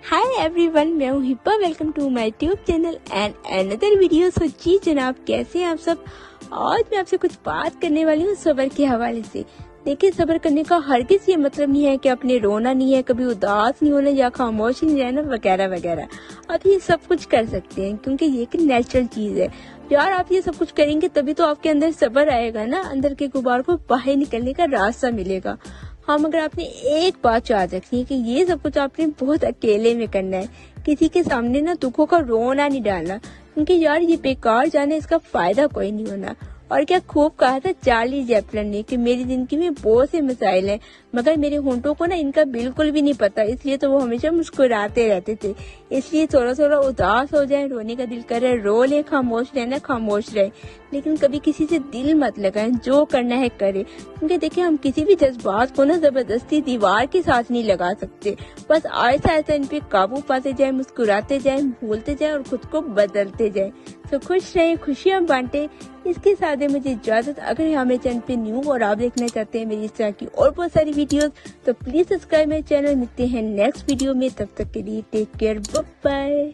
हाय everyone, मैं हूँ हिप्पा। Welcome to my tube channel and another video. So जी जनाब, कैसे हैं आप सब। आज मैं आपसे कुछ बात करने वाली हूँ सब्र के हवाले से। देखिए, सब्र करने का हरगिज़ ये मतलब नहीं है कि आपने रोना नहीं है, कभी उदास नहीं होना या खामोश नहीं रहना वगैरह वगैरह। आप ये सब कुछ कर सकते हैं क्योंकि ये एक नेचुरल चीज़ है यार। आप ये सब कुछ करेंगे तभी तो आपके अंदर सब्र आएगा ना, अंदर के गुबार को बाहर निकलने का रास्ता मिलेगा। हाँ, मगर आपने एक बात याद रखनी है कि ये सब कुछ आपने बहुत अकेले में करना है। किसी के सामने ना दुखों का रोना नहीं डालना, क्योंकि यार ये बेकार जाने, इसका फायदा कोई नहीं होना। और क्या खूब कहा था चार्ली चैपलिन ने कि मेरी जिंदगी में बहुत से मसाइल हैं, मगर मेरे होंठों को ना इनका बिल्कुल भी नहीं पता, इसलिए तो वो हमेशा मुस्कुराते रहते थे। इसलिए थोड़ा थोड़ा उदास हो जाए, रोने का दिल करे रो ले, खामोश रहना खामोश रहे, लेकिन कभी किसी से दिल मत लगाएं। जो करना है करे, क्योंकि देखिए हम किसी भी जज्बात को ना जबरदस्ती दीवार के साथ नहीं लगा सकते। बस आहिस्ता आहिस्ता इन पे काबू पाते जाए, मुस्कुराते जाए, भूलते जाए और खुद को बदलते जाए। तो खुश रहें, खुशियां बांटे। इसके साथ ही मुझे इजाजत। अगर यहाँ मेरे चैनल पे न्यू और आप देखना चाहते हैं मेरी इस तरह की और बहुत सारी वीडियोस, तो प्लीज सब्सक्राइब मेरे चैनल। मिलते हैं नेक्स्ट वीडियो में, तब तक के लिए टेक केयर, बाय बाय।